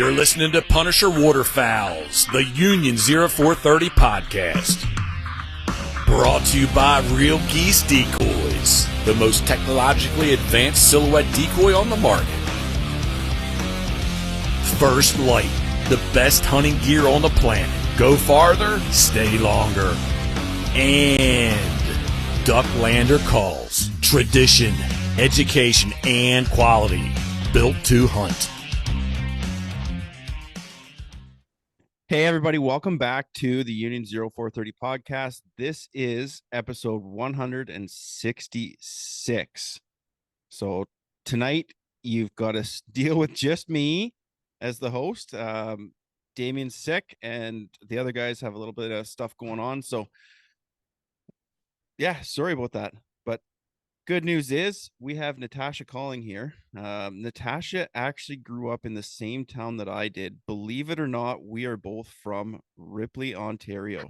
You're listening to Punisher Waterfowls, the Union 0430 podcast. Brought to you by Real Geese Decoys, the most technologically advanced silhouette decoy on the market. First Light, the best hunting gear on the planet. Go farther, stay longer. And Ducklander Calls, tradition, education, and quality. Built to hunt. Hey everybody, welcome back to the Union 0430 podcast. This is episode 166. So tonight you've got to deal with just me as the host. Damien's sick and the other guys have a little bit of stuff going on. So yeah, sorry about that. But good news is we have Natasha Colling here. Natasha actually grew up in the same town that I did. Believe it or not, we are both from Ripley, Ontario.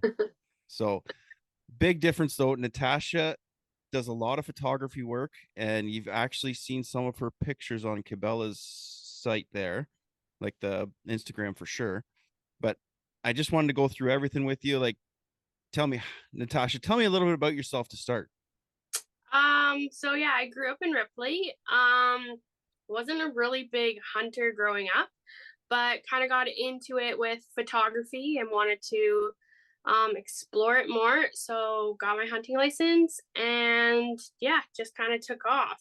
So big difference though. Natasha does a lot of photography work, and you've actually seen some of her pictures on Cabela's site there, like the Instagram for sure. But I just wanted to go through everything with you. Like, tell me, Natasha, tell me a little bit about yourself to start. So yeah, I grew up in Ripley. Wasn't a really big hunter growing up, but kind of got into it with photography and wanted to explore it more. So got my hunting license and yeah, just kind of took off.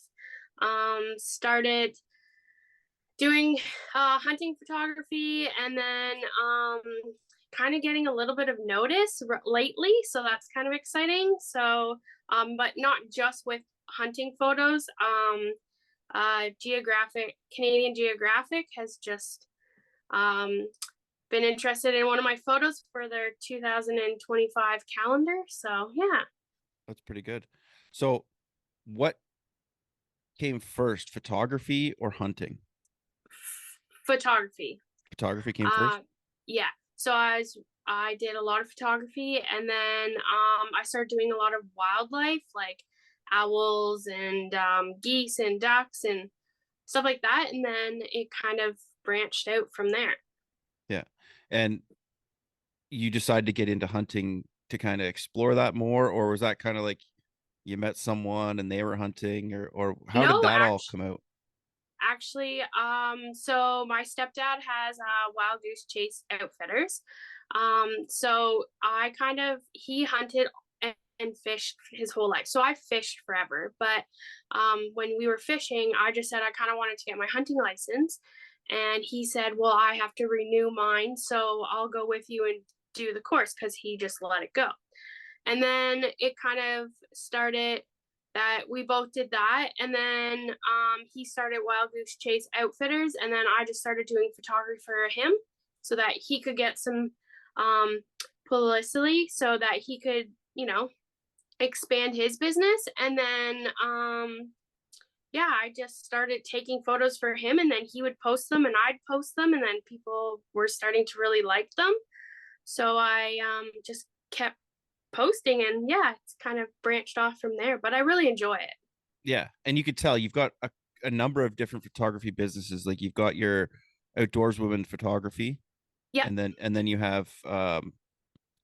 Started doing hunting photography and then kind of getting a little bit of notice lately. So that's kind of exciting. So but not just with hunting photos. Canadian Geographic has just been interested in one of my photos for their 2025 calendar. So yeah. That's pretty good. So what came first, photography or hunting? Photography. Photography came first? Yeah. So I did a lot of photography, and then I started doing a lot of wildlife, like owls and geese and ducks and stuff like that. And then it kind of branched out from there. Yeah. And you decided to get into hunting to kind of explore that more, or was that kind of like you met someone and they were hunting, or how did that all come out? Actually, so my stepdad has Wild Goose Chase Outfitters. So he hunted and fished his whole life. So I fished forever, but when we were fishing, I just said I kind of wanted to get my hunting license, and he said, well, I have to renew mine, so I'll go with you and do the course, because he just let it go. And then it kind of started that we both did that, and then he started Wild Goose Chase Outfitters, and then I just started doing photography for him so that he could get some publicity, so that he could, expand his business. And then yeah, I just started taking photos for him, and then he would post them and I'd post them, and then people were starting to really like them, so I just kept posting, and yeah, it's kind of branched off from there, but I really enjoy it. Yeah. And you could tell you've got a number of different photography businesses. Like you've got your Outdoors Women Photography. Yeah. And then you have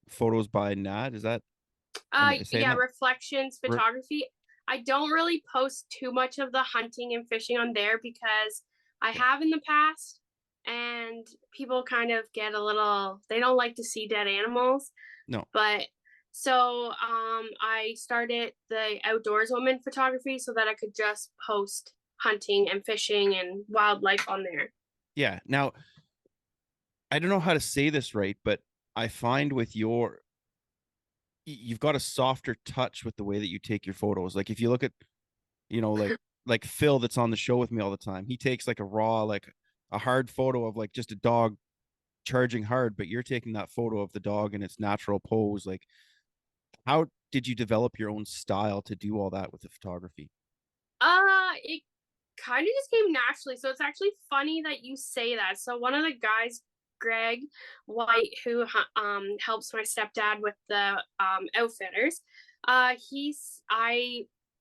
Photos by Nat. Is that yeah, that? Reflections Photography. I don't really post too much of the hunting and fishing on there, because I have in the past, and people kind of get they don't like to see dead animals. No. But so I started the Outdoors Woman Photography so that I could just post hunting and fishing and wildlife on there. Yeah. Now, I don't know how to say this right, but I find with you've got a softer touch with the way that you take your photos. Like if you look at, like Phil that's on the show with me all the time, he takes like a raw, like a hard photo of like just a dog charging hard, but you're taking that photo of the dog in its natural pose. Like, how did you develop your own style to do all that with the photography? It kind of just came naturally. So it's actually funny that you say that. So one of the guys, Greg White, who helps my stepdad with the outfitters,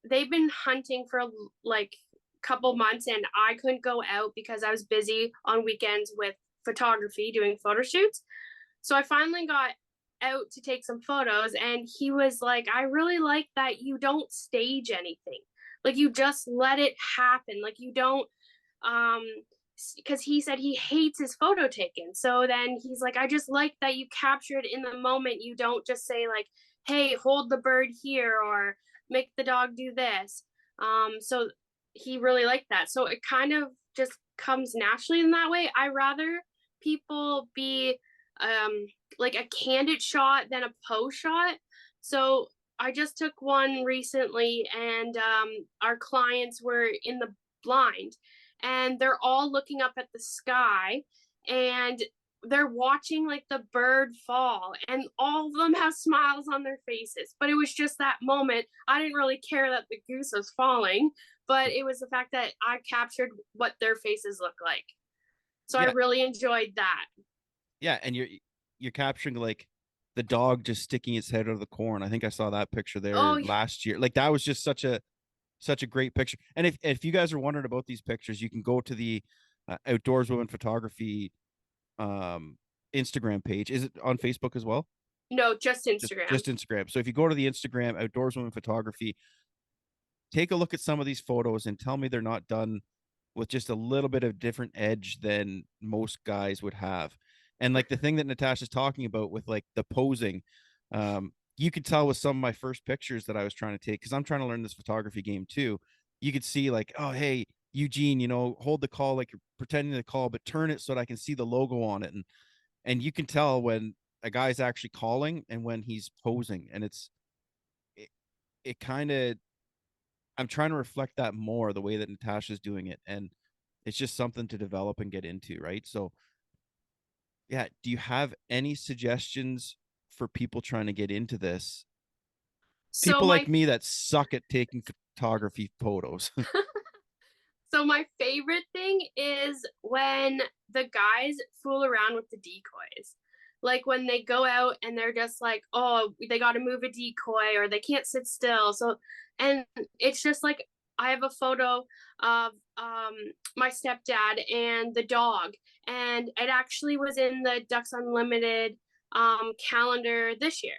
they've been hunting for like a couple months, and I couldn't go out because I was busy on weekends with photography, doing photo shoots. So I finally got out to take some photos, and he was like, I really like that you don't stage anything. Like, you just let it happen. Like, you don't, because he said he hates his photo taken. So then he's like, I just like that you capture it in the moment. You don't just say, like, hey, hold the bird here, or make the dog do this. So he really liked that. So it kind of just comes naturally in that way. I rather people be like a candid shot than a pose shot. So I just took one recently, and our clients were in the blind, and they're all looking up at the sky, and they're watching like the bird fall, and all of them have smiles on their faces. But it was just that moment. I didn't really care that the goose was falling, but it was the fact that I captured what their faces look like. So I really enjoyed that. Yeah, and you're capturing like the dog just sticking its head out of the corn. I think I saw that picture there last year. Like, that was just such a great picture. And if you guys are wondering about these pictures, you can go to the Outdoors Women Photography Instagram page. Is it on Facebook as well? No, just Instagram. Just Instagram. So if you go to the Instagram Outdoors Women Photography, take a look at some of these photos and tell me they're not done with just a little bit of different edge than most guys would have. And like the thing that Natasha's talking about with like the posing, you could tell with some of my first pictures that I was trying to take, because I'm trying to learn this photography game too. You could see like, oh, hey, Eugene, hold the call like you're pretending to call, but turn it so that I can see the logo on it. And you can tell when a guy's actually calling and when he's posing. And it kind of, I'm trying to reflect that more the way that Natasha's doing it. And it's just something to develop and get into, right? So yeah, do you have any suggestions for people trying to get into this? People like me that suck at taking photography photos. So my favorite thing is when the guys fool around with the decoys. Like when they go out and they're just like, oh, they got to move a decoy, or they can't sit still. So, and it's just like, I have a photo of my stepdad and the dog, and it actually was in the Ducks Unlimited calendar this year.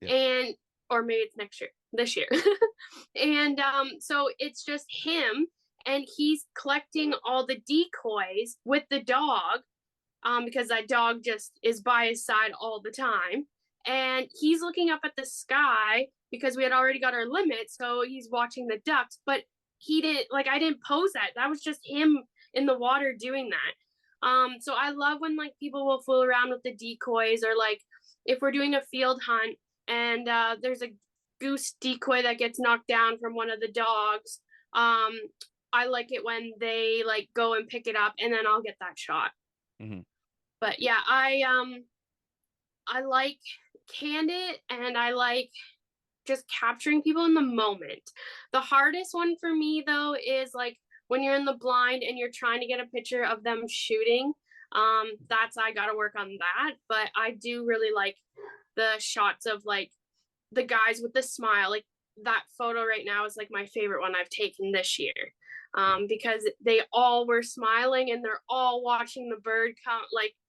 Yeah. And or maybe it's next year, this year. And so it's just him, and he's collecting all the decoys with the dog, because that dog just is by his side all the time. And he's looking up at the sky because we had already got our limit. So he's watching the ducks, but he didn't, like, I didn't pose that. That was just him in the water doing that. So I love when like people will fool around with the decoys, or like if we're doing a field hunt and there's a goose decoy that gets knocked down from one of the dogs. I like it when they like go and pick it up, and then I'll get that shot. Mm-hmm. But yeah, I like candid, and I like just capturing people in the moment. The hardest one for me though is like when you're in the blind and you're trying to get a picture of them shooting. That's, I gotta work on that. But I do really like the shots of like the guys with the smile. Like that photo right now is like my favorite one I've taken this year. Because they all were smiling and they're all watching the bird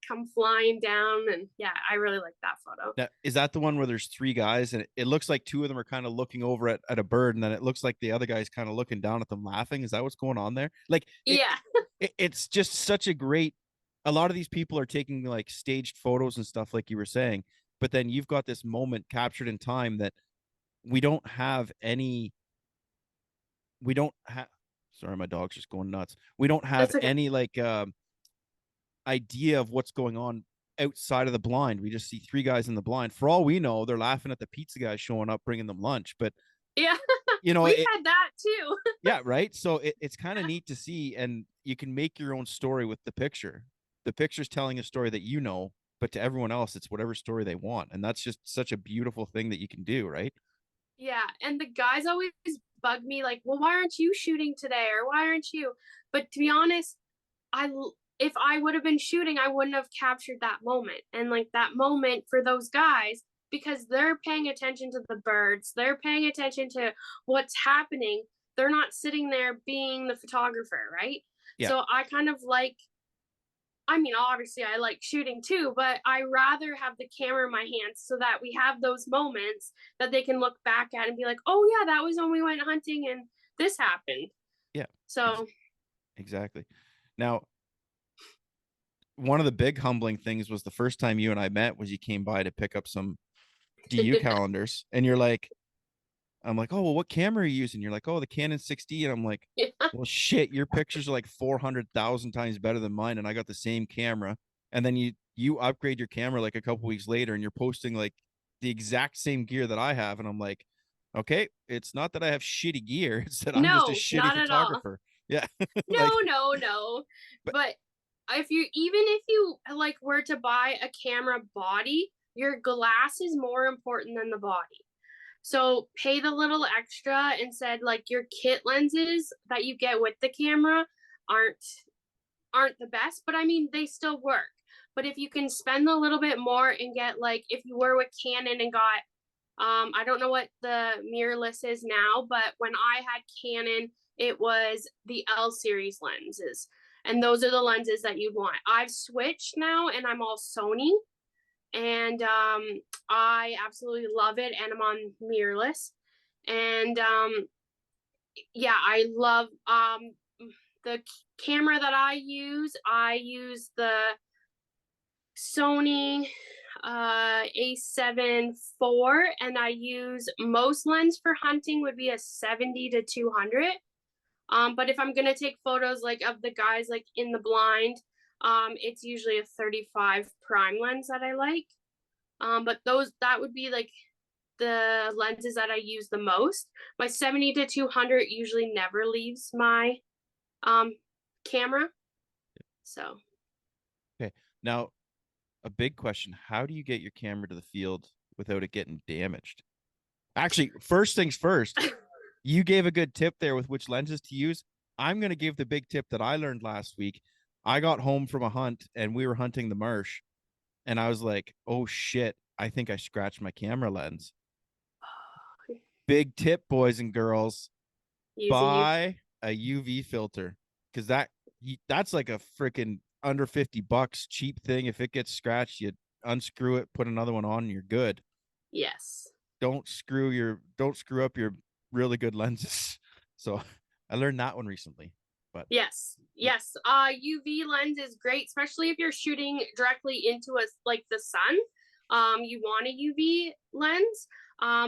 come flying down. And yeah, I really like that photo. Now, is that the one where there's three guys and it looks like two of them are kind of looking over at a bird, and then it looks like the other guy's kind of looking down at them laughing? Is that what's going on there? Like, yeah, it's just such a great, a lot of these people are taking like staged photos and stuff like you were saying, but then you've got this moment captured in time that we don't have. Sorry, my dog's just going nuts. We don't have any like idea of what's going on outside of the blind. We just see three guys in the blind. For all we know, they're laughing at the pizza guy showing up, bringing them lunch. But yeah, we had that too. Yeah, right. So it's kind of neat to see, and you can make your own story with the picture. The picture's telling a story that you know, but to everyone else, it's whatever story they want, and that's just such a beautiful thing that you can do, right? Yeah, and the guys always bug me like, well, why aren't you shooting today, or why aren't you? But to be honest, if I would have been shooting, I wouldn't have captured that moment. And like that moment for those guys, because they're paying attention to the birds, they're paying attention to what's happening. They're not sitting there being the photographer, right? Yeah. So I I mean, obviously I like shooting too, but I rather have the camera in my hands so that we have those moments that they can look back at and be like, oh yeah, that was when we went hunting and this happened. Yeah. So Exactly. Now, one of the big humbling things was the first time you and I met was you came by to pick up some DU calendars, and you're like, I'm like, oh, well, what camera are you using? You're like, oh, the Canon 6D. And I'm like, yeah. well, shit, your pictures are like 400,000 times better than mine. And I got the same camera. And then you upgrade your camera like a couple weeks later and you're posting like the exact same gear that I have. And I'm like, okay, it's not that I have shitty gear. It's that I'm just a No, shitty not at all. photographer. Yeah. No, Like, no. but But if you like were to buy a camera body, your glass is more important than the body. So pay the little extra and said like your kit lenses that you get with the camera aren't the best, but I mean they still work. But if you can spend a little bit more and get like if you were with Canon and got I don't know what the mirrorless is now, but when I had Canon, it was the L series lenses. And those are the lenses that you'd want. I've switched now and I'm all Sony, and I absolutely love it, and I'm on mirrorless. And yeah, I love the camera that I use the Sony A7 IV, and I use most lens for hunting would be a 70 to 200. But if I'm gonna take photos like of the guys like in the blind, it's usually a 35 prime lens that I like. But that would be like the lenses that I use the most. My 70 to 200 usually never leaves my camera. So okay. Now, a big question, how do you get your camera to the field without it getting damaged? Actually, first things first, you gave a good tip there with which lenses to use. I'm going to give the big tip that I learned last week. I got home from a hunt and we were hunting the marsh, and I was like, oh shit, I think I scratched my camera lens. Big tip, boys and girls, buy a UV filter, because that's like a freaking under $50 cheap thing. If it gets scratched, you unscrew it, put another one on, and you're good. yes. Don't screw up your really good lenses. So I learned that one recently. But Yes. UV lens is great, especially if you're shooting directly into like the sun. You want a UV lens.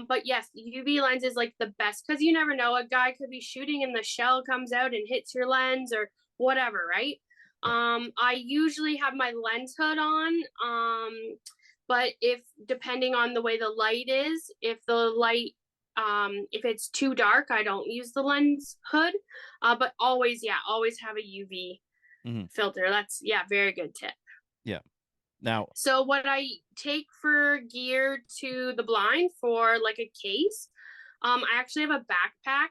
But yes, UV lens is like the best because you never know. A guy could be shooting and the shell comes out and hits your lens or whatever, right? I usually have my lens hood on. But if depending on the way the light is, if the light if it's too dark, I don't use the lens hood. But always have a UV filter. That's very good tip. Yeah. Now, so what I take for gear to the blind for like a case, I actually have a backpack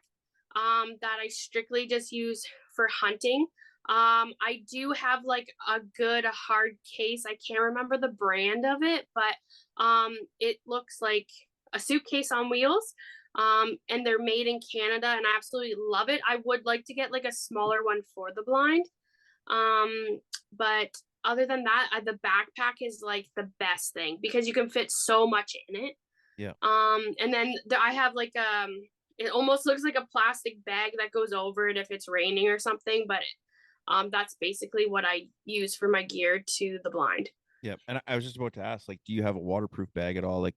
that I strictly just use for hunting. I do have like a good hard case. I can't remember the brand of it, but it looks like a suitcase on wheels. And they're made in Canada, and I absolutely love it. I would like to get like a smaller one for the blind. But other than that, the backpack is like the best thing because you can fit so much in it. Yeah. And then I have like it almost looks like a plastic bag that goes over it if it's raining or something, but that's basically what I use for my gear to the blind. Yeah, and I was just about to ask, like, do you have a waterproof bag at all? Like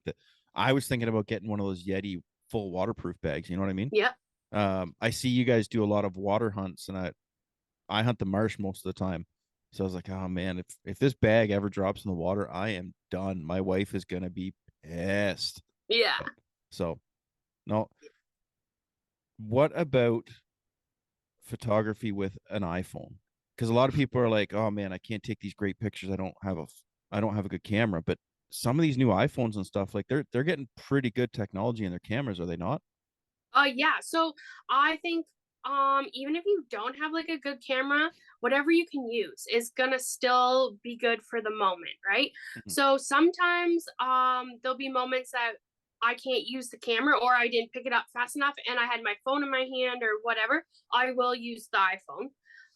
I was thinking about getting one of those Yeti full waterproof bags. You know what I mean? Yeah. I see you guys do a lot of water hunts, and I hunt the marsh most of the time. So I was like, oh man, if this bag ever drops in the water, I am done. My wife is gonna be pissed. Yeah. So, no. What about photography with an iPhone? Because a lot of people are like, oh man, I can't take these great pictures. I don't have a good camera. But some of these new iPhones and stuff, like they're getting pretty good technology in their cameras, are they not? Yeah. So I think even if you don't have like a good camera, whatever you can use is gonna still be good for the moment, right? Mhm. So sometimes there'll be moments that I can't use the camera or I didn't pick it up fast enough and I had my phone in my hand or whatever. I will use the iPhone.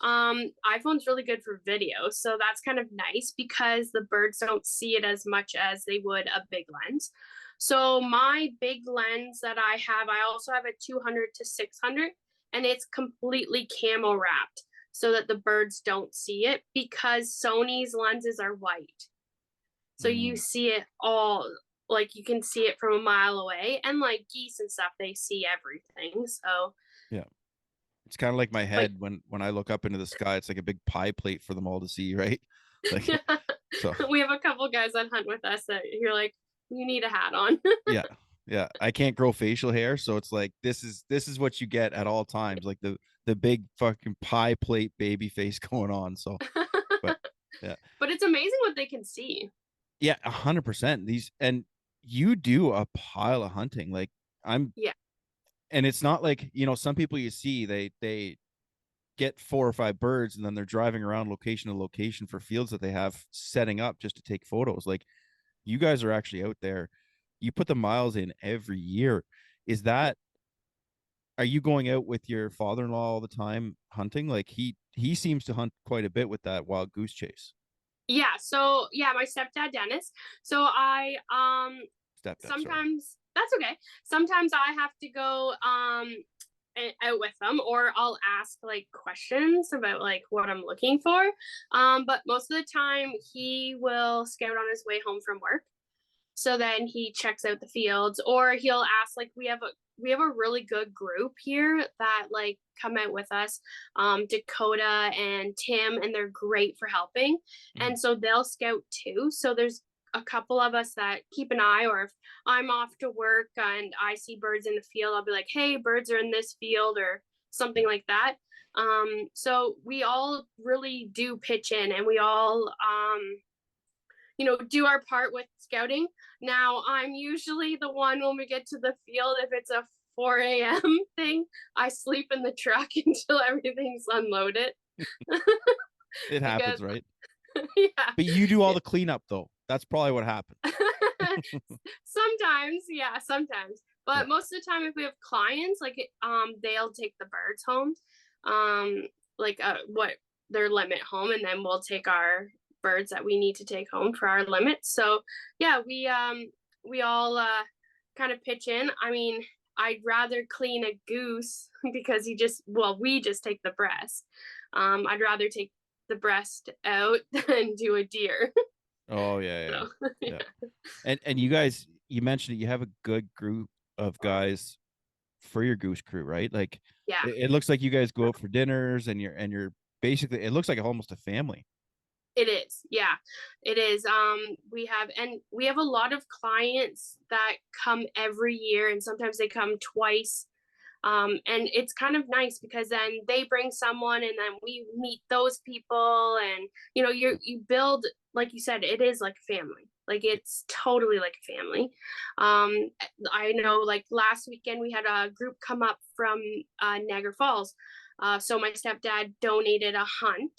iPhone's really good for video, so that's kind of nice because the birds don't see it as much as they would a big lens. So my big lens that I also have a 200 to 600, and it's completely camo wrapped so that the birds don't see it because Sony's lenses are white. So you see it all, like you can see it from a mile away, and like geese and stuff, they see everything. So yeah. It's kind of like my head when I look up into the sky, it's like a big pie plate for them all to see, right? Like, so we have a couple guys that hunt with us that you're like, you need a hat on. yeah, yeah. I can't grow facial hair, so it's like this is what you get at all times, like the big fucking pie plate baby face going on. So, but yeah, But it's amazing what they can see. yeah, 100%. These and you do a pile of hunting. Like Yeah. and it's not like some people you see they get 4 or 5 birds and then they're driving around location to location for fields that they have setting up just to take photos. Like you guys are actually out there. You put the miles in every year. Is that Are you going out with your father-in-law all the time hunting? Like he seems to hunt quite a bit with that wild goose chase. Yeah. So yeah, my stepdad Dennis. So I Stepdad, sorry. sometimes that's okay. Sometimes I have to go out with them, or I'll ask like questions about like what I'm looking for. But most of the time he will scout on his way home from work. So then he checks out the fields, or he'll ask, like we have a really good group here that like come out with us, Dakota and Tim, and they're great for helping. And so they'll scout too. So there's a couple of us that keep an eye, or if I'm off to work and I see birds in the field, I'll be like, hey, birds are in this field, or something like that. So we all really do pitch in, and we all do our part with scouting. Now, I'm usually the one when we get to the field, if it's a 4 a.m. thing, I sleep in the truck until everything's unloaded. It happens, right? Yeah. But you do all the cleanup though. That's probably what happened. Sometimes, yeah, sometimes. But Yeah. most of the time, if we have clients, like they'll take the birds home, what their limit home, and then we'll take our birds that we need to take home for our limits. So yeah, we all kind of pitch in. I mean, I'd rather clean a goose because we just take the breast. I'd rather take the breast out than do a deer. Oh yeah. So, Yeah. And you guys, you mentioned that you have a good group of guys for your goose crew, right? Like yeah. it looks like you guys go out for dinners and you're basically, it looks like almost a family. It is. Yeah, it is. We have a lot of clients that come every year, and sometimes they come twice. And it's kind of nice because then they bring someone, and then we meet those people, and you build, like you said, it is like a family. Like it's totally like a family. I know, like last weekend we had a group come up from Niagara Falls. So my stepdad donated a hunt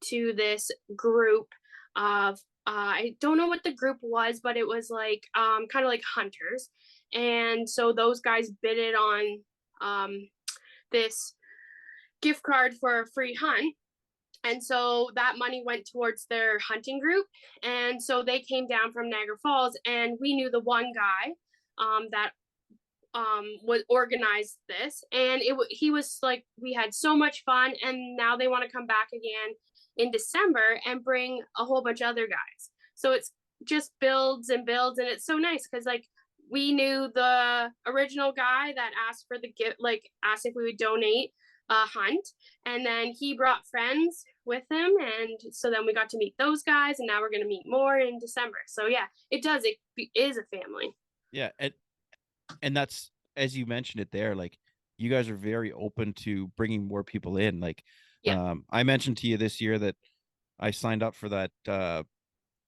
to this group of I don't know what the group was, but it was like kind of like hunters. And so those guys bid it on this gift card for a free hunt. And so that money went towards their hunting group. And so they came down from Niagara Falls, and we knew the one guy that would organize this, and he was like, we had so much fun, and now they want to come back again in December and bring a whole bunch of other guys. So it's just builds and builds, and it's so nice because like we knew the original guy that asked for the gift, like asked if we would donate a hunt, and then he brought friends with him, and so then we got to meet those guys, and now we're going to meet more in December. So yeah, it is a family. Yeah, and that's, as you mentioned it there, like you guys are very open to bringing more people in. Like Yeah. I mentioned to you this year that I signed up for that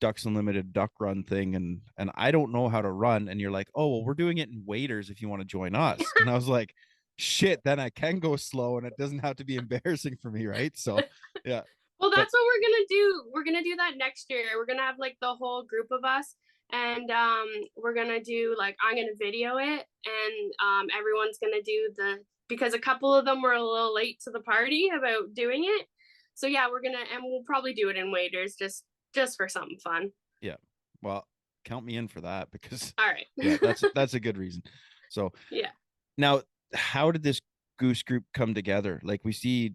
Ducks Unlimited duck run thing, and I don't know how to run, and you're like, oh well, we're doing it in waders if you want to join us. And I was like, shit, then I can go slow and it doesn't have to be embarrassing for me, right? So yeah. Well, that's what we're gonna do. We're gonna do that next year. We're gonna have like the whole group of us, and we're gonna do like, I'm gonna video it, and everyone's gonna do because a couple of them were a little late to the party about doing it. So yeah, we'll probably do it in waders just for something fun. Yeah. Well, count me in for that because All right. yeah, that's a good reason. So Yeah. now, how did this goose group come together? Like we see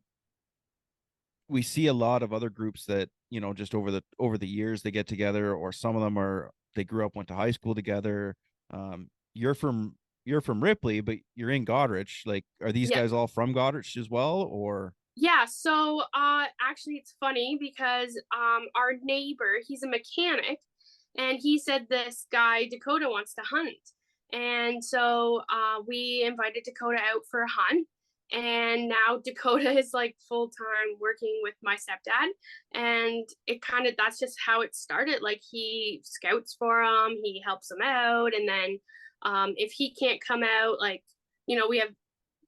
a lot of other groups that, you know, just over the years they get together, or some of them are they grew up, went to high school together. You're from Ripley, but you're in Goderich. Like, are these Yeah. guys all from Goderich as well, or? Yeah, so actually it's funny because our neighbor, he's a mechanic, and he said this guy Dakota wants to hunt. And so we invited Dakota out for a hunt. And now Dakota is like full time working with my stepdad. And it kind of, that's just how it started. Like he scouts for him, he helps him out. And then if he can't come out, like, we have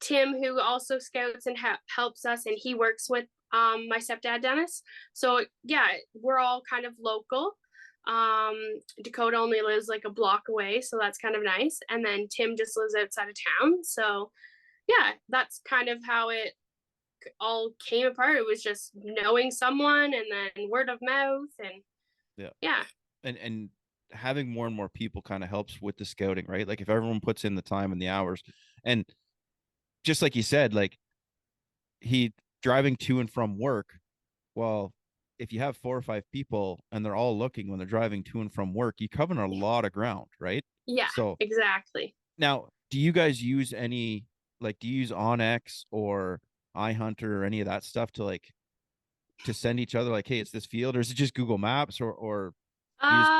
Tim, who also scouts and helps us, and he works with my stepdad Dennis. So yeah, we're all kind of local. Dakota only lives like a block away, so that's kind of nice. And then Tim just lives outside of town. So yeah, that's kind of how it all came apart. It was just knowing someone and then word of mouth, and yeah. And having more and more people kind of helps with the scouting, right? Like if everyone puts in the time and the hours, and just like you said, like he driving to and from work. Well, if you have 4 or 5 people and they're all looking when they're driving to and from work, you cover a lot of ground, right? Yeah, So exactly. now, do you guys use do you use OnX or iHunter or any of that stuff to send each other like, hey, it's this field, or is it just Google Maps, or you just?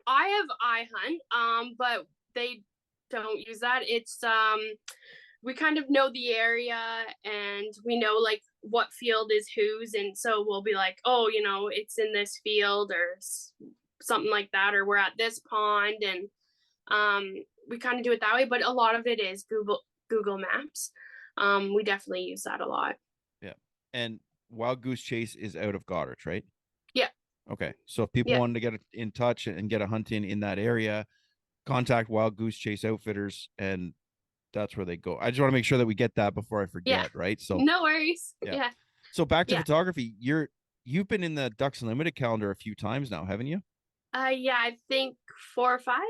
I have iHunt, but they don't use that. It's we kind of know the area, and we know like what field is whose, and so we'll be like, oh, it's in this field or something like that, or we're at this pond, and we kind of do it that way. But a lot of it is Google Maps. We definitely use that a lot. Yeah. And Wild Goose Chase is out of Goderich, right? Yeah. Okay. So if people Yeah. wanted to get in touch and get a hunt in that area, contact Wild Goose Chase Outfitters, and that's where they go. I just want to make sure that we get that before I forget, Yeah. right? So no worries. yeah. Yeah. So back to Yeah. photography. You've been in the Ducks Unlimited calendar a few times now, haven't you? Yeah, I think 4 or 5.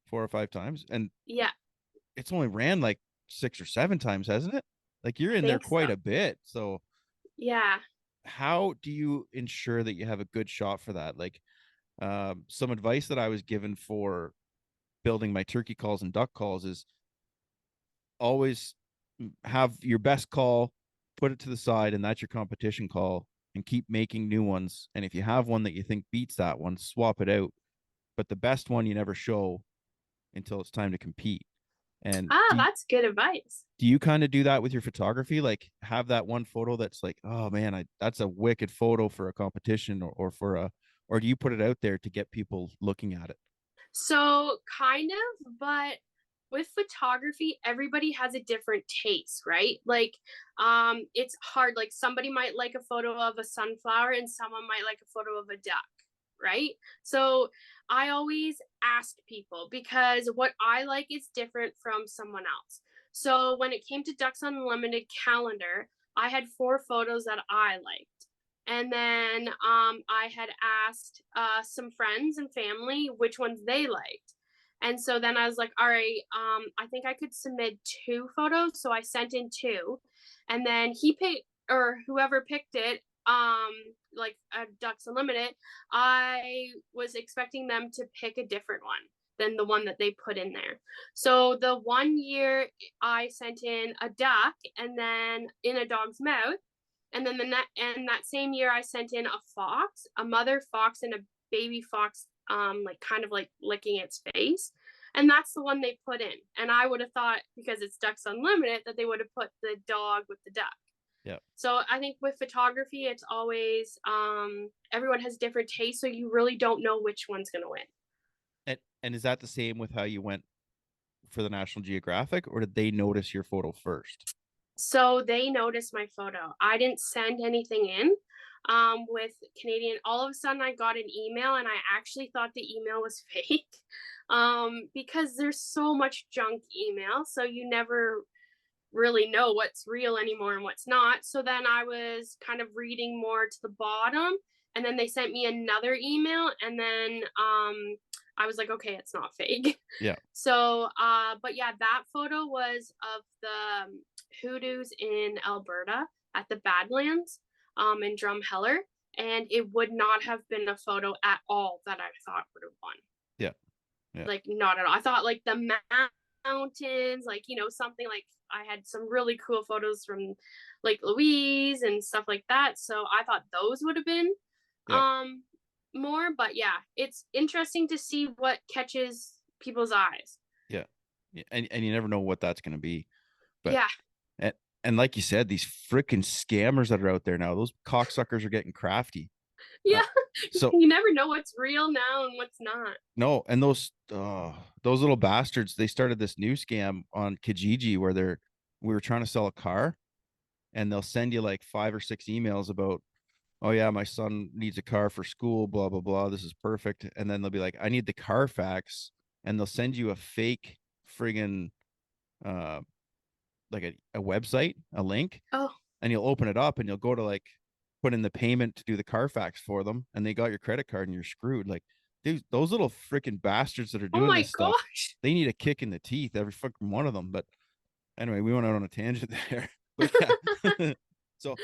4 or 5 times. And Yeah, it's only ran like 6 or 7 times, hasn't it? Like you're I in there think quite so. a bit. So Yeah. how do you ensure that you have a good shot for that? Like some advice that I was given for building my turkey calls and duck calls is always have your best call, put it to the side, and that's your competition call, and keep making new ones. And if you have one that you think beats that one, swap it out. But the best one you never show until it's time to compete. And That's good advice. do you kind of do that with your photography? Like have that one photo that's like, oh man, that's a wicked photo for a competition, or do you put it out there to get people looking at it? So kind of, but with photography, everybody has a different taste, right? Like, it's hard. Like somebody might like a photo of a sunflower and someone might like a photo of a duck, right? So I always ask people because what I like is different from someone else. So when it came to Ducks Unlimited calendar, I had 4 photos that I liked. And then I had asked some friends and family which ones they liked. And so then I was like, all right, I think I could submit 2 photos. So I sent in 2. And then he picked, or whoever picked it, like Ducks Unlimited, I was expecting them to pick a different one than the one that they put in there. So the one year I sent in a duck and then in a dog's mouth. And then that same year I sent in a fox, a mother fox and a baby fox, like kind of like licking its face. And that's the one they put in. And I would have thought, because it's Ducks Unlimited, that they would have put the dog with the duck. Yeah. So I think with photography, it's always everyone has different tastes, so you really don't know which one's gonna win. And is that the same with how you went for the National Geographic, or did they notice your photo first? So they noticed my photo. I didn't send anything in. With Canadian, all of a sudden I got an email, and I actually thought the email was fake, because there's so much junk email, so you never really know what's real anymore and what's not. So then I was kind of reading more to the bottom, and then they sent me another email, and then I was like, okay, it's not fake. Yeah. So but yeah, that photo was of the hoodoos in Alberta at the Badlands in Drumheller, and it would not have been a photo at all that I thought would have won. Yeah. Yeah. Like, not at all. I thought like the mountains, like, you know, something like, I had some really cool photos from Lake Louise and stuff like that. So I thought those would have been more, but yeah, it's interesting to see what catches people's eyes. Yeah. And you never know what that's going to be. But yeah. And like you said, these freaking scammers that are out there now, those cocksuckers are getting crafty. Yeah. So you never know what's real now and what's not. No, and those little bastards, they started this new scam on Kijiji where we were trying to sell a car, and they'll send you like 5 or 6 emails about, oh yeah, my son needs a car for school, blah blah blah, this is perfect. And then they'll be like, I need the Carfax, and they'll send you a fake friggin like a website, a link. Oh. And you'll open it up and you'll go to like put in the payment to do the Carfax for them, and they got your credit card and you're screwed. Like, dude, those little freaking bastards that are doing this stuff, they need a kick in the teeth, every fucking one of them. But anyway, we went out on a tangent there. But yeah. So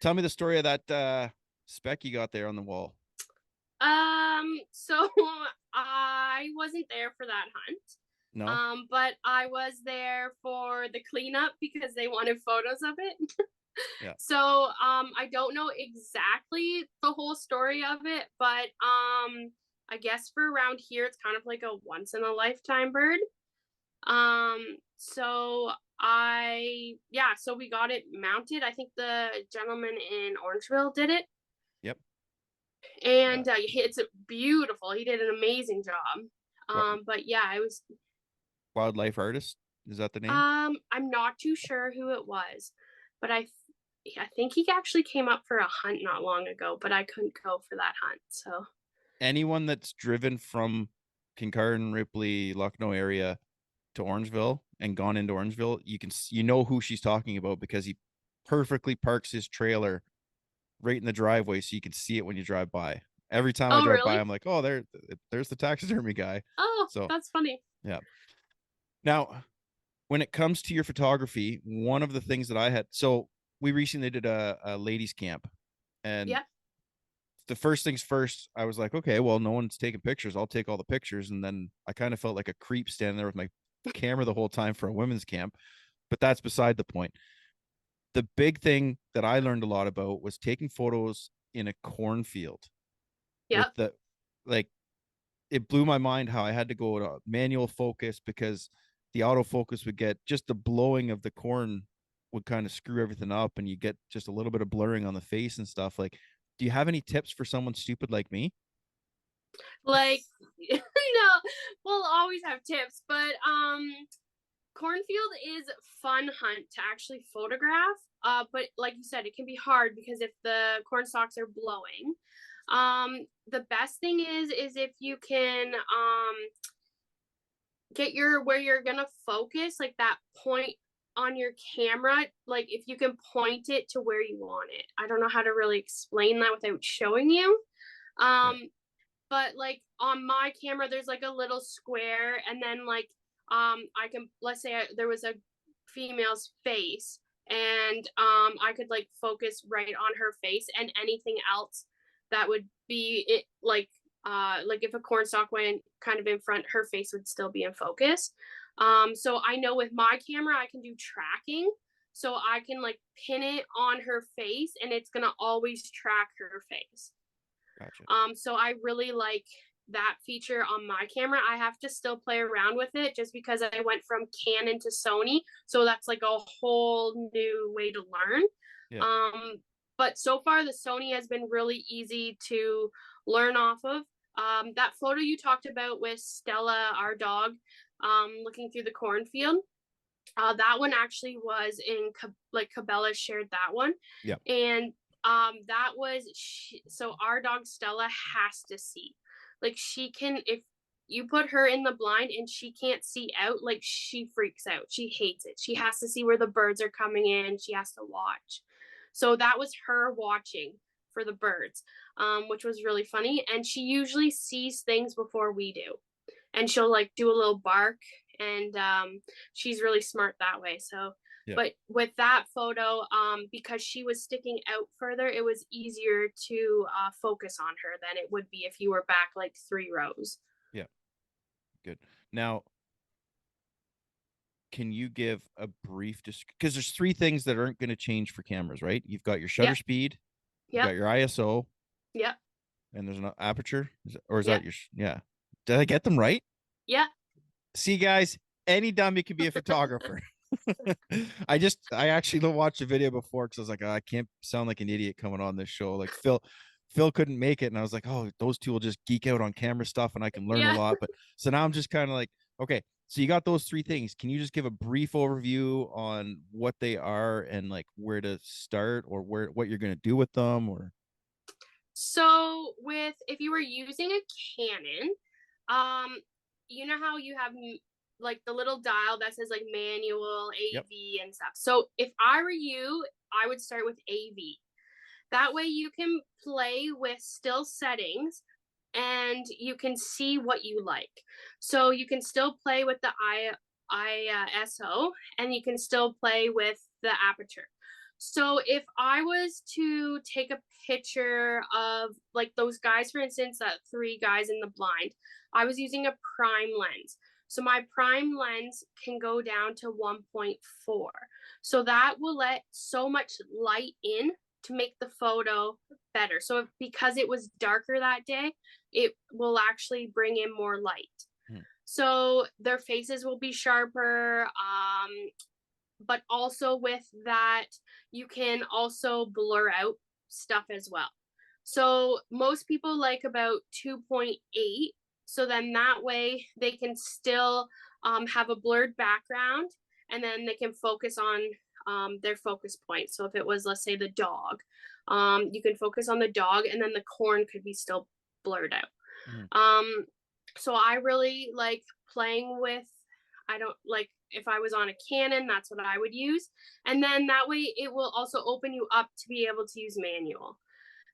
tell me the story of that spec you got there on the wall. So I wasn't there for that hunt. No. But I was there for the cleanup because they wanted photos of it. Yeah. So I don't know exactly the whole story of it, but I guess for around here it's kind of like a once in a lifetime bird. So so we got it mounted. I think the gentleman in Orangeville did it. Yep. And it's beautiful. He did an amazing job. But yeah, I was Wildlife artist, is that the name? I'm not too sure who it was, but I think he actually came up for a hunt not long ago, but I couldn't go for that hunt. So anyone that's driven from Kincardine, Ripley, Lucknow area to Orangeville and gone into Orangeville, you know who she's talking about, because he perfectly parks his trailer right in the driveway so you can see it when you drive by. Every time I drive by, I'm like, oh, there's the taxidermy guy. Oh, so that's funny. Yeah. Now, when it comes to your photography, one of the things that I had, so we recently did a ladies camp, and the first things first, I was like, okay, well, no one's taking pictures, I'll take all the pictures. And then I kind of felt like a creep standing there with my camera the whole time for a women's camp, but that's beside the point. The big thing that I learned a lot about was taking photos in a cornfield. Yeah. It blew my mind how I had to go to manual focus because the autofocus would get just the blowing of the corn would kind of screw everything up, and you get just a little bit of blurring on the face and stuff. Like, do you have any tips for someone stupid like me? Like, we'll always have tips, but cornfield is fun hunt to actually photograph. But like you said, it can be hard because if the corn stalks are blowing, the best thing is if you can get where you're gonna focus, like that point on your camera, like if you can point it to where you want it. I don't know how to really explain that without showing you. But like on my camera, there's like a little square, and then like I can, let's say there was a female's face, and I could like focus right on her face, and anything else that would be it, like if a corn stalk went kind of in front, her face would still be in focus. So I know with my camera I can do tracking, so I can like pin it on her face and it's gonna always track her face. Gotcha. So I really like that feature on my camera. I have to still play around with it just because I went from Canon to Sony, so that's like a whole new way to learn. Yeah. But so far the Sony has been really easy to learn off of. That photo you talked about with Stella, our dog, looking through the cornfield, that one actually was in Cabela shared that one. Yeah. And that was so our dog Stella has to see, like she can, if you put her in the blind and she can't see out, like she freaks out. She hates it. She has to see where the birds are coming in. She has to watch. So that was her watching for the birds, which was really funny. And she usually sees things before we do. And she'll like do a little bark, and she's really smart that way. So Yeah. but with that photo, because she was sticking out further, it was easier to focus on her than it would be if you were back like 3 rows. Yeah. Good. Now, can you give a brief because there's 3 things that aren't going to change for cameras, right? You've got your shutter Yep. speed, you've Yep. got your ISO, Yep. and there's an aperture. Or is Yep. that your yeah? Did I get them right? Yeah. See, guys, any dummy can be a photographer. I actually watched a video before because I was like, oh, I can't sound like an idiot coming on this show. Like Phil couldn't make it, and I was like, oh, those two will just geek out on camera stuff, and I can learn a lot. But so now I'm just kind of like, okay, so you got those 3 things. Can you just give a brief overview on what they are and like where to start or what you're gonna do with them? Or So if you were using a Canon, you know how you have like the little dial that says like manual, AV, yep, and stuff. So if I were you, I would start with AV. That way you can play with still settings and you can see what you like. So you can still play with the ISO, and you can still play with the aperture. So if I was to take a picture of like those guys, for instance, that 3 guys in the blind, I was using a prime lens. So my prime lens can go down to 1.4. So that will let so much light in to make the photo better. So because it was darker that day, it will actually bring in more light. So their faces will be sharper. But also with that, you can also blur out stuff as well. So most people like about 2.8. So then that way they can still have a blurred background, and then they can focus on their focus point. So if it was, let's say, the dog, you can focus on the dog, and then the corn could be still blurred out. So I really like playing with, I don't like, if I was on a Canon, that's what I would use. And then that way it will also open you up to be able to use manual.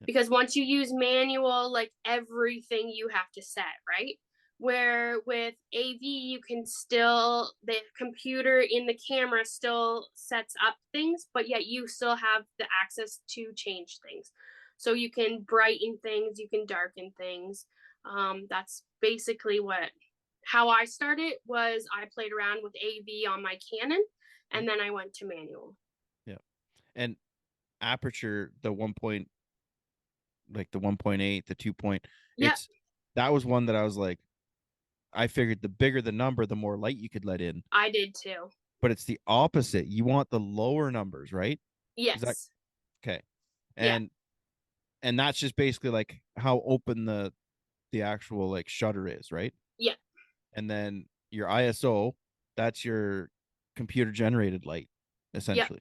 Because once you use manual, like everything you have to set, right? Where with AV, you can still, the computer in the camera still sets up things, but yet you still have the access to change things. So you can brighten things, you can darken things. That's basically how I started. Was I played around with AV on my Canon, and then I went to manual. Yeah. And aperture, the 1.8, the 2 point, that was one that I was like, I figured the bigger the number, the more light you could let in. I did too. But it's the opposite. You want the lower numbers, right? Yes. Okay. And that's just basically like how open the actual like shutter is, right? Yeah. And then your ISO, that's your computer generated light, essentially.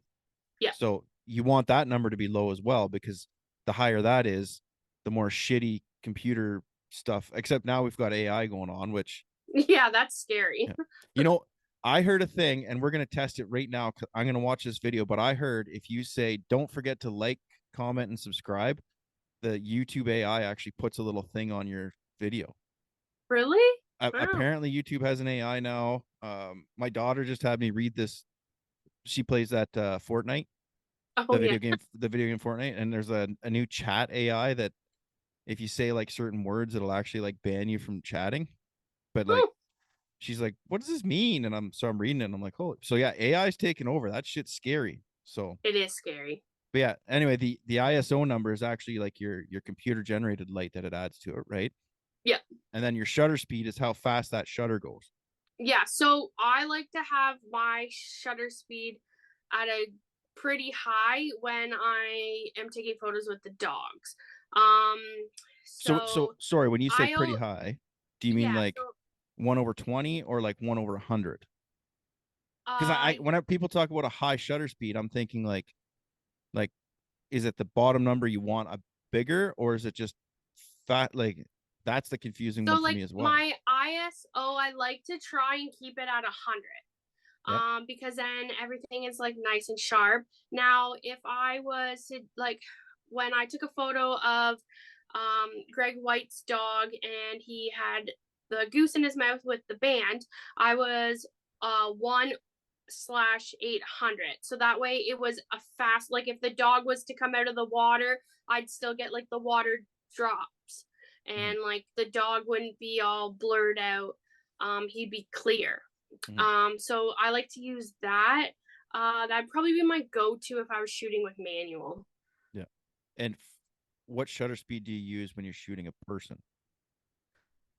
Yeah. So you want that number to be low as well, because the higher that is, the more shitty computer stuff. Except now we've got AI going on, which that's scary. You know, I heard a thing, and we're gonna test it right now. I'm gonna watch this video, but I heard if you say don't forget to like, comment, and subscribe, the YouTube AI actually puts a little thing on your video. Really? Wow. Apparently YouTube has an AI now. My daughter just had me read this. She plays that Fortnite, the video game Fortnite, and there's a new chat AI that if you say like certain words, it'll actually like ban you from chatting. But like, she's like, what does this mean? And I'm reading it, and I'm like, oh, so yeah, AI's taking over. That shit's scary. So it is scary. But yeah, anyway, the ISO number is actually like your computer generated light that it adds to it, right? Yeah. And then your shutter speed is how fast that shutter goes. Yeah, so I like to have my shutter speed at a pretty high when I am taking photos with the dogs. So sorry, when you say pretty high, do you mean like 1/20 or like 1/100? Because whenever people talk about a high shutter speed, I'm thinking like is it the bottom number you want a bigger, or is it just fat? Like that's the confusing one for me as well. My Yes. Oh, I like to try and keep it at 100. Yep. Because then everything is like nice and sharp. Now, if I was to like when I took a photo of Greg White's dog and he had the goose in his mouth with the band, I was 1/800. So that way it was a fast, like if the dog was to come out of the water, I'd still get like the water drops and like the dog wouldn't be all blurred out. He'd be clear. So I like to use that. That'd probably be my go-to if I was shooting with manual. Yeah. And what shutter speed do you use when you're shooting a person?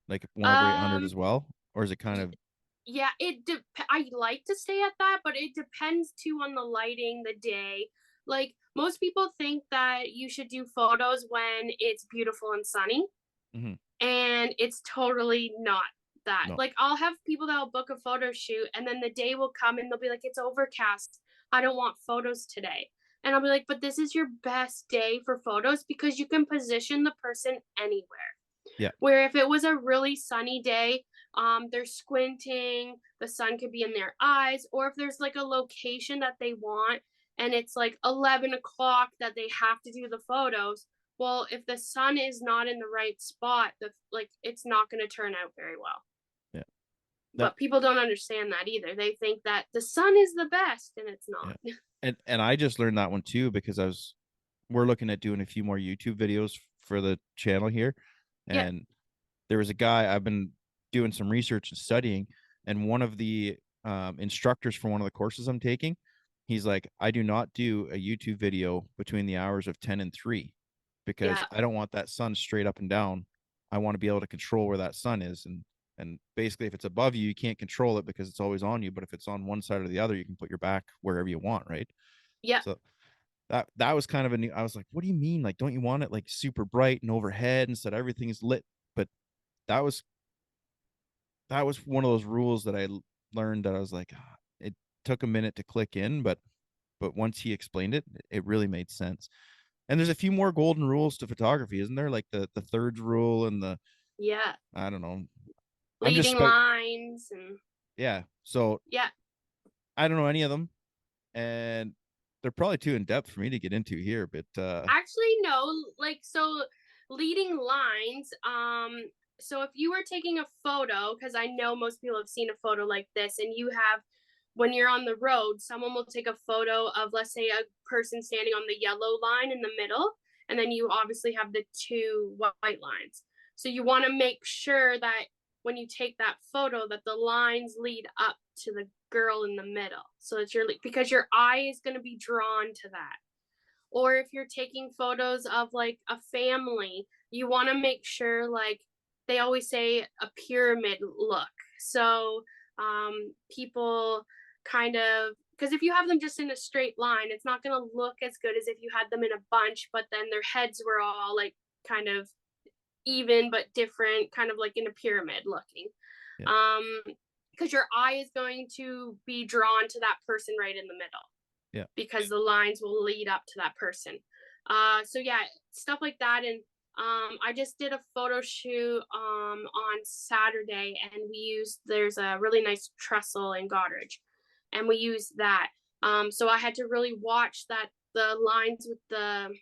Like 1/800 as well, or is it kind of? Yeah, I like to stay at that, but it depends too on the lighting, the day. Like most people think that you should do photos when it's beautiful and sunny, and it's totally not that. No. Like I'll have people that'll book a photo shoot, and then the day will come and they'll be like, "It's overcast. I don't want photos today." And I'll be like, "But this is your best day for photos because you can position the person anywhere." Yeah. Where if it was a really sunny day, they're squinting, the sun could be in their eyes, or if there's like a location that they want and it's like 11 o'clock that they have to do the photos. Well, if the sun is not in the right spot, it's not going to turn out very well. Yeah. But people don't understand that either. They think that the sun is the best, and it's not. Yeah. And I just learned that one too because we're looking at doing a few more YouTube videos for the channel here. And there was a guy I've been doing some research and studying, and one of the instructors for one of the courses I'm taking, he's like, I do not do a YouTube video between the hours of 10 and 3 because I don't want that sun straight up and down. I want to be able to control where that sun is. And basically if it's above you, you can't control it because it's always on you. But if it's on one side or the other, you can put your back wherever you want, right? Yeah. So that was kind of a new, I was like, what do you mean? Like, don't you want it like super bright and overhead instead everything is lit? But that was one of those rules that I learned that I was like, it took a minute to click in, but once he explained it, it really made sense. And there's a few more golden rules to photography, isn't there? Like the third rule and I don't know, leading lines and so I don't know any of them, and they're probably too in depth for me to get into here, but actually no, like so leading lines, so if you were taking a photo, because I know most people have seen a photo like this, and you have, when you're on the road, someone will take a photo of, let's say, a person standing on the yellow line in the middle, and then you obviously have the two white lines. So you want to make sure that when you take that photo that the lines lead up to the girl in the middle. So it's because your eye is going to be drawn to that. Or if you're taking photos of like a family, you want to make sure, like they always say, a pyramid look. So people kind of, because if you have them just in a straight line, it's not going to look as good as if you had them in a bunch, but then their heads were all like kind of even but different, kind of like in a pyramid looking. Because your eye is going to be drawn to that person right in the middle, because the lines will lead up to that person. So stuff like that. And I just did a photo shoot on Saturday, and there's a really nice trestle in Goderich, and we used that. So I had to really watch that the lines with the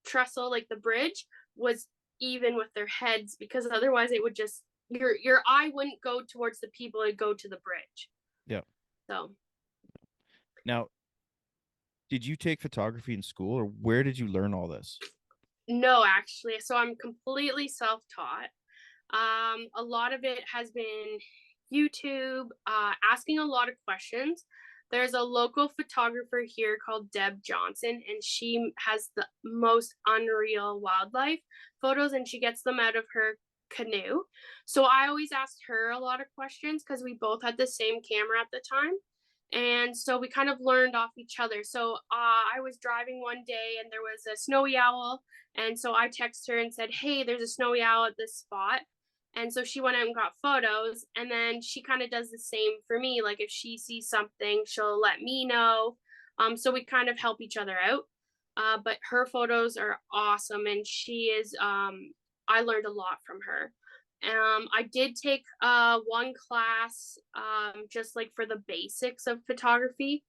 trestle, like the bridge, was even with their heads, because otherwise it would just, your eye wouldn't go towards the people, it'd go to the bridge. So now, did you take photography in school, or where did you learn all this? No, actually. So I'm completely self-taught. A lot of it has been YouTube, asking a lot of questions. There's a local photographer here called Deb Johnson, and she has the most unreal wildlife photos, and she gets them out of her canoe. So I always asked her a lot of questions because we both had the same camera at the time. And so we kind of learned off each other. So I was driving one day and there was a snowy owl. And so I texted her and said, hey, there's a snowy owl at this spot. And so she went out and got photos. And then she kind of does the same for me. Like if she sees something, she'll let me know. So we kind of help each other out. But her photos are awesome. And she is, I learned a lot from her. I did take one class just like for the basics of photography,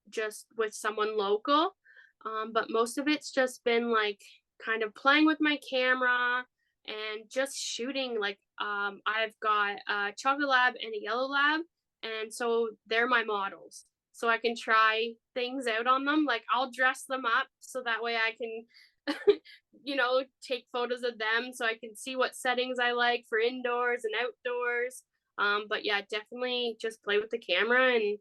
just with someone local. But most of it's just been like kind of playing with my camera and just shooting. Like I've got a chocolate lab and a yellow lab, and so they're my models. So I can try things out on them. Like I'll dress them up so that way I can take photos of them so I can see what settings I like for indoors and outdoors. But yeah, definitely just play with the camera and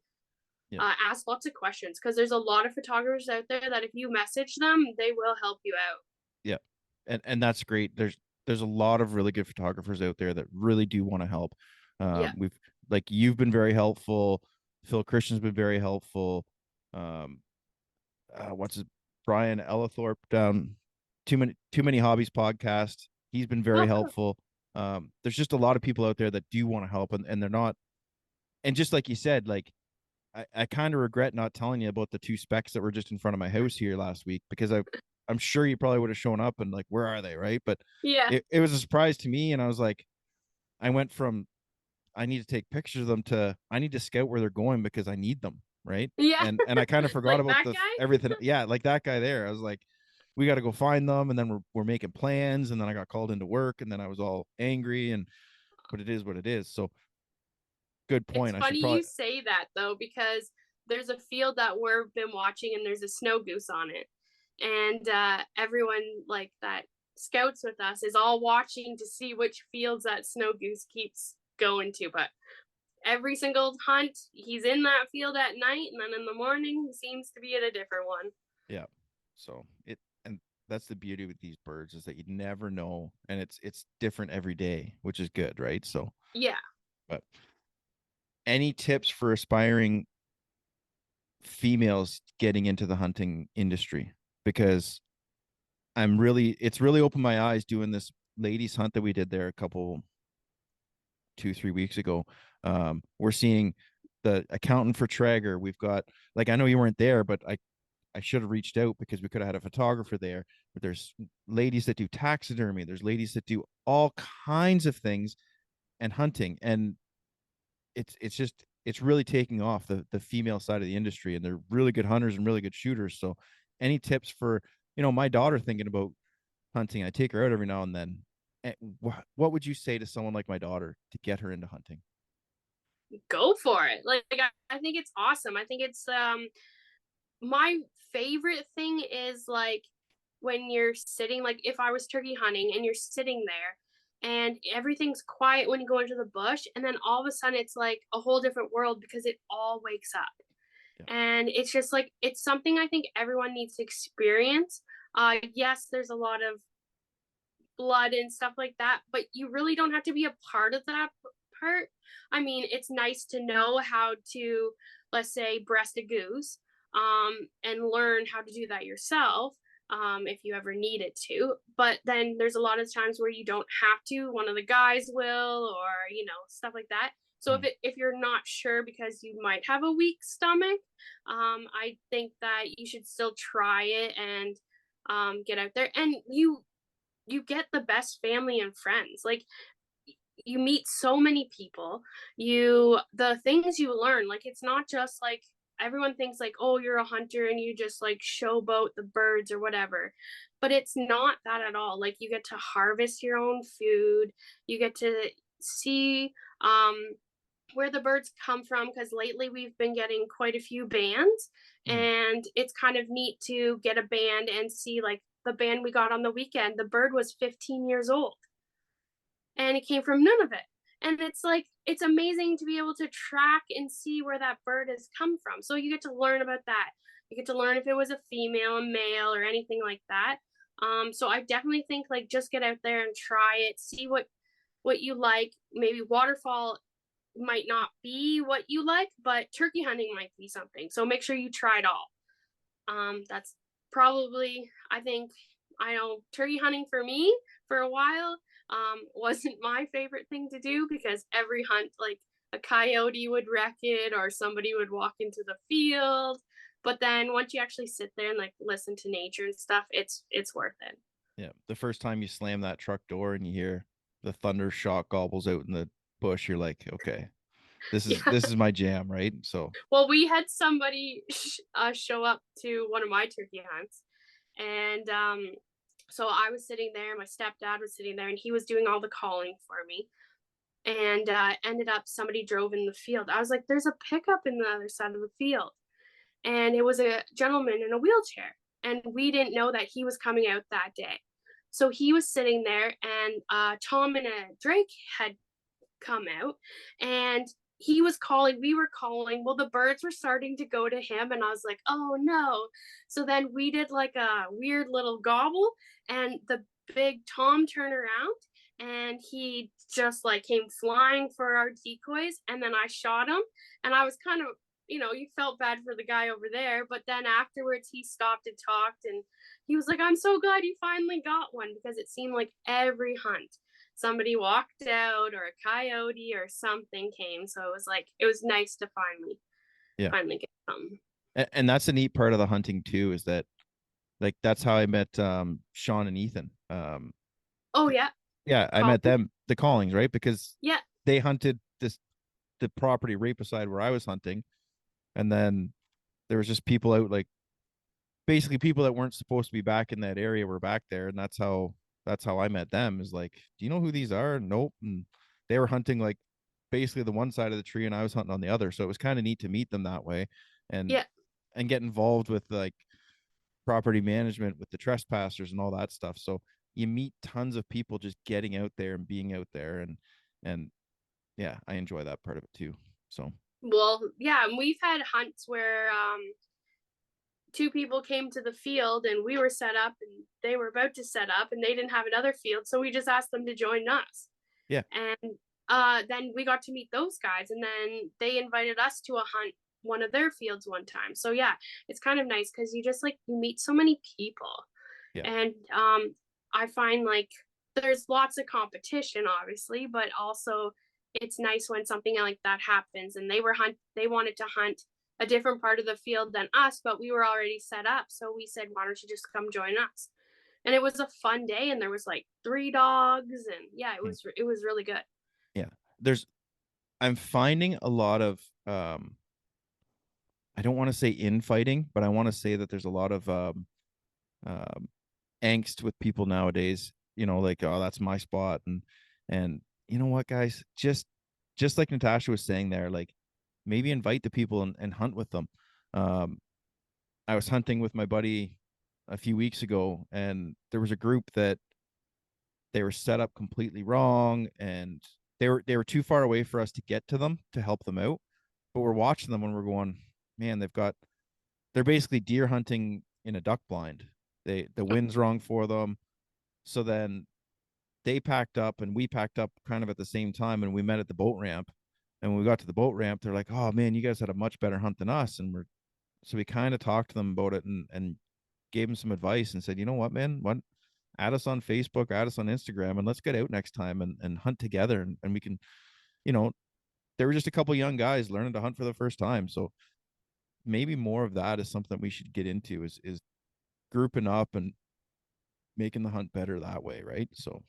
ask lots of questions, because there's a lot of photographers out there that if you message them, they will help you out. Yeah. And that's great. There's a lot of really good photographers out there that really do want to help. Yeah. We've like you've been very helpful. Phil Christian's been very helpful. What's his Brian Ellithorpe down too many hobbies podcast. He's been very helpful. There's just a lot of people out there that do want to help, and they're not. And just like you said, like I kind of regret not telling you about the two specs that were just in front of my house here last week, because I'm sure you probably would have shown up and like, where are they, right? But Yeah. it was a surprise to me, and I was like, I went from I need to take pictures of them to I need to scout where they're going because I need them, right? Yeah. And I kind of forgot Like about that the guy? everything. Yeah, like that guy there. I was like, we got to go find them, and then we're making plans, and then I got called into work, and then I was all angry, but it is what it is. So good It's point. I should funny probably you say that though, because there's a field that we've been watching and there's a snow goose on it. And everyone like that scouts with us is all watching to see which fields that snow goose keeps going to. But every single hunt, he's in that field at night, and then in the morning, he seems to be at a different one. Yeah. So and that's the beauty with these birds, is that you never know, and it's different every day, which is good, right? So Yeah. but any tips for aspiring females getting into the hunting industry? Because it's really opened my eyes doing this ladies hunt that we did there a couple 2-3 weeks ago. We're seeing the accountant for Traeger. We've got, like, I know you weren't there, but I should have reached out because we could have had a photographer there. But there's ladies that do taxidermy, there's ladies that do all kinds of things and hunting, and it's really taking off the female side of the industry, and they're really good hunters and really good shooters. So any tips for my daughter thinking about hunting? I take her out every now and then. What would you say to someone like my daughter to get her into hunting? Go for it. Like I think it's awesome. I think it's my favorite thing is like when you're sitting, like if I was turkey hunting and you're sitting there and everything's quiet when you go into the bush, and then all of a sudden it's like a whole different world because it all wakes up. Yeah. And it's just like, it's something I think everyone needs to experience. Yes, there's a lot of blood and stuff like that, but you really don't have to be a part of that part. I mean, it's nice to know how to, let's say, breast a goose, and learn how to do that yourself, if you ever needed to. But then there's a lot of times where you don't have to. One of the guys will, or stuff like that. So if you're not sure because you might have a weak stomach, I think that you should still try it and get out there. And you get the best family and friends. Like you meet so many people. The things you learn, like it's not just like everyone thinks like, oh, you're a hunter and you just like showboat the birds or whatever. But it's not that at all. Like you get to harvest your own food. You get to see where the birds come from, because lately we've been getting quite a few bands, and it's kind of neat to get a band and see, like the band we got on the weekend, the bird was 15 years old and it came from Nunavut. And it's like, it's amazing to be able to track and see where that bird has come from. So you get to learn about that. You get to learn if it was a female, a male, or anything like that. So I definitely think like just get out there and try it, see what you like. Maybe waterfowl might not be what you like, but turkey hunting might be something. So make sure you try it all. That's probably, I know turkey hunting for me for a while wasn't my favorite thing to do, because every hunt, like a coyote would wreck it or somebody would walk into the field. But then once you actually sit there and like listen to nature and stuff, it's worth it. Yeah. The first time you slam that truck door and you hear the thunder shock gobbles out in the bush, you're like, okay, this is Yeah. this is my jam, right? So Well, we had somebody show up to one of my turkey hunts, and so I was sitting there. My stepdad was sitting there, and he was doing all the calling for me. And ended up somebody drove in the field. I was like, "There's a pickup in the other side of the field," and it was a gentleman in a wheelchair, and we didn't know that he was coming out that day. So he was sitting there, and Tom and a Drake had come out, and he was calling, we were calling. Well, the birds were starting to go to him, and I was like, oh no. So then we did like a weird little gobble, and the big Tom turned around, and he just like came flying for our decoys, and then I shot him. And I was kind of, you felt bad for the guy over there, but then afterwards he stopped and talked, and he was like, I'm so glad you finally got one, because it seemed like every hunt somebody walked out or a coyote or something came. So it was nice to yeah. finally get some. And that's the neat part of the hunting too, is that like that's how I met Sean and Ethan. Oh yeah. Yeah, I met them, the Collings, right? Because Yeah. they hunted the property right beside where I was hunting. And then there was just people out, like basically people that weren't supposed to be back in that area were back there. And that's how I met them, is like, do you know who these are? Nope. And they were hunting like basically the one side of the tree and I was hunting on the other. So it was kind of neat to meet them that way and Yeah. and get involved with like property management with the trespassers and all that stuff. So you meet tons of people just getting out there and being out there, and yeah, I enjoy that part of it too. So Well, yeah, and we've had hunts where two people came to the field and we were set up and they were about to set up and they didn't have another field, so we just asked them to join us. yeah. And then we got to meet those guys, and then they invited us to a hunt one of their fields one time. So yeah, it's kind of nice because you just like you meet so many people. Yeah. And I find like there's lots of competition obviously, but also it's nice when something like that happens. And they wanted to hunt a different part of the field than us, but we were already set up, so we said, why don't you just come join us? And it was a fun day, and there was like 3 dogs, and yeah, it was really good. Yeah, I'm finding a lot of I don't want to say infighting, but I want to say that there's a lot of um angst with people nowadays, like, oh, that's my spot. And you know what, guys, just like Natasha was saying there, like maybe invite the people and hunt with them. um I was hunting with my buddy a few weeks ago, and there was a group that they were set up completely wrong, and they were too far away for us to get to them to help them out. But we're watching them and we're going, man, they're basically deer hunting in a duck blind. The wind's wrong for them. So then they packed up and we packed up kind of at the same time, and we met at the boat ramp. And when we got to the boat ramp, they're like, oh man, you guys had a much better hunt than us. So we kind of talked to them about it and gave them some advice and said, you know what, man, what, add us on Facebook, add us on Instagram, and let's get out next time and hunt together. And we can, you know, there were just a couple young guys learning to hunt for the first time. So maybe more of that is something we should get into, is grouping up and making the hunt better that way, right? So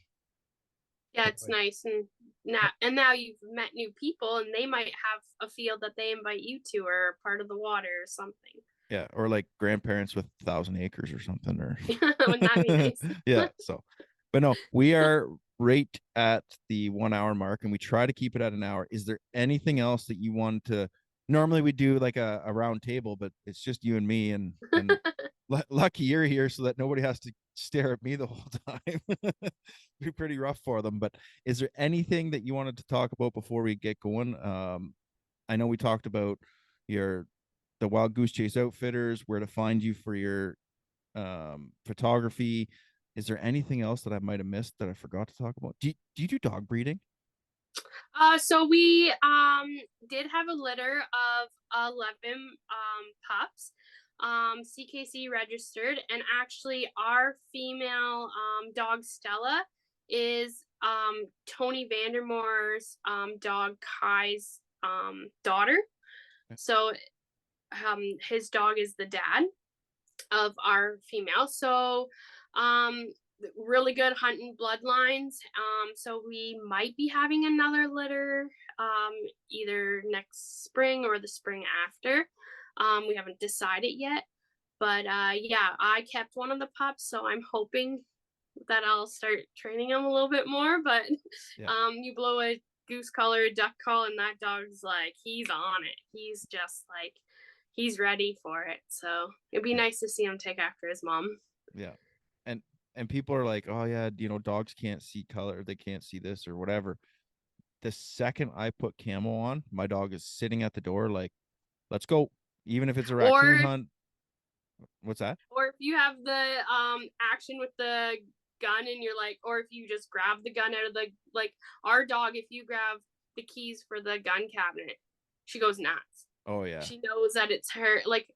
Yeah, it's nice. And now you've met new people, and they might have a field that they invite you to, or part of the water or something. yeah, or like grandparents with 1,000 acres or something, or Wouldn't that be nice? yeah. So, but no, we are right at the 1 hour mark, and we try to keep it at an hour. Is there anything else that you want to? Normally we do like a round table, but it's just you and me, and lucky you're here so that nobody has to stare at me the whole time. Be pretty rough for them. But is there anything that you wanted to talk about before we get going? I know we talked about the Wild Goose Chase Outfitters, where to find you for your photography. Is there anything else that I might have missed that I forgot to talk about? Do you do dog breeding? So we did have a litter of 11 pups, CKC registered, and actually our female dog Stella is Tony Vandermoor's dog Kai's daughter. Okay. So his dog is the dad of our female. So really good hunting bloodlines. So we might be having another litter either next spring or the spring after. We haven't decided yet. But yeah, I kept one of the pups, so I'm hoping that I'll start training him a little bit more. But you blow a goose call or a duck call, and that dog's like, he's on it. He's just like, he's ready for it. So it'd be nice to see him take after his mom. Yeah. And people are like, oh yeah, you know, dogs can't see color, they can't see this or whatever. The second I put camo on, my dog is sitting at the door like, let's go. Even if it's a raccoon hunt. What's that? Or if you have the action with the gun and you're like, or if you just grab the gun out of the, like our dog, if you grab the keys for the gun cabinet, she goes nuts. Oh yeah. She knows that it's her, like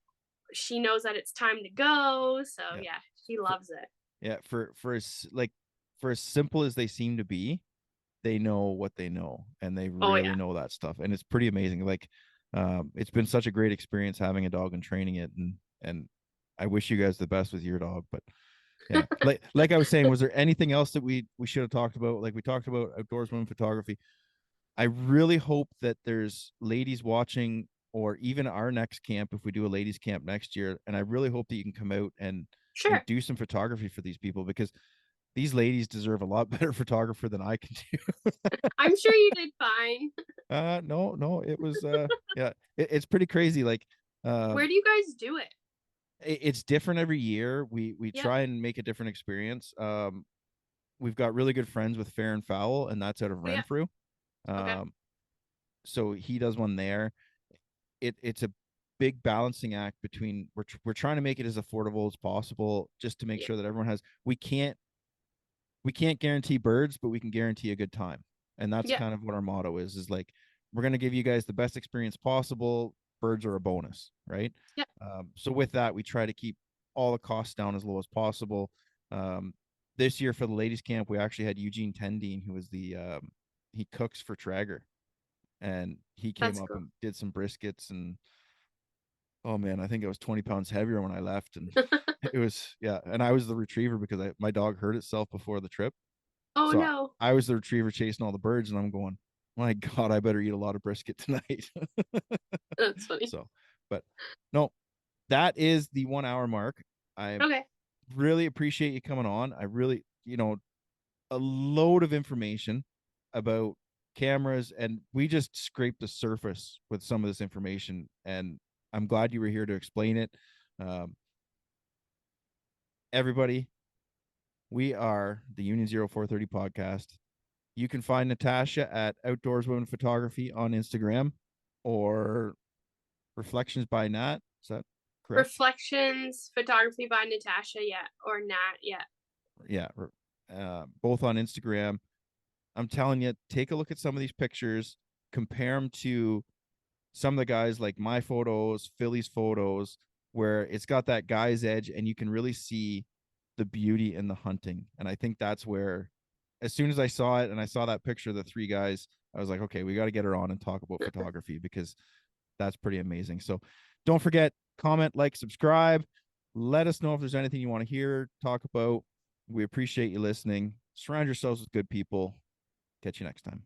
she knows that it's time to go. So yeah, she loves it. Yeah, for as simple as they seem to be, they know what they know, and they really know that stuff, and it's pretty amazing. Like, it's been such a great experience having a dog and training it, and I wish you guys the best with your dog. But yeah, like I was saying, was there anything else that we should have talked about? Like we talked about outdoors women photography. I really hope that there's ladies watching, or even our next camp if we do a ladies camp next year, and I really hope that you can come out and do some photography for these people, because these ladies deserve a lot better photographer than I can do. I'm sure you did fine. No, it was yeah, it's pretty crazy. Like, where do you guys do it? It's different every year. We try and make a different experience. We've got really good friends with Fair and Foul, and that's out of Renfrew. So he does one there. It's a big balancing act between we're trying to make it as affordable as possible, just to make sure that everyone has. We can't guarantee birds, but we can guarantee a good time, and that's kind of what our motto is like, we're going to give you guys the best experience possible. Birds are a bonus, right? So with that, we try to keep all the costs down as low as possible. This year for the ladies camp, we actually had Eugene Tendine, who was the he cooks for Traeger, and he came up and did some briskets, and oh man, I think it was 20 pounds heavier when I left, and it was and I was the retriever because my dog hurt itself before the trip. No. I was the retriever chasing all the birds, and I'm going, my God, I better eat a lot of brisket tonight. That's funny. So, but no, that is the 1 hour mark. I really appreciate you coming on. I really, a load of information about cameras, and we just scraped the surface with some of this information, and I'm glad you were here to explain it. Everybody, we are the Union 0430 podcast. You can find Natasha at Outdoors Women Photography on Instagram, or Reflections by Nat. Is that correct? Reflections Photography by Natasha, or Nat, Yeah, both on Instagram. I'm telling you, take a look at some of these pictures, compare them to some of the guys like my photos, Philly's photos, where it's got that guy's edge, and you can really see the beauty in the hunting. And I think that's where, as soon as I saw it and I saw that picture of the three guys, I was like, okay, we got to get her on and talk about photography, because that's pretty amazing. So don't forget, comment, like, subscribe. Let us know if there's anything you want to hear, talk about. We appreciate you listening. Surround yourselves with good people. Catch you next time.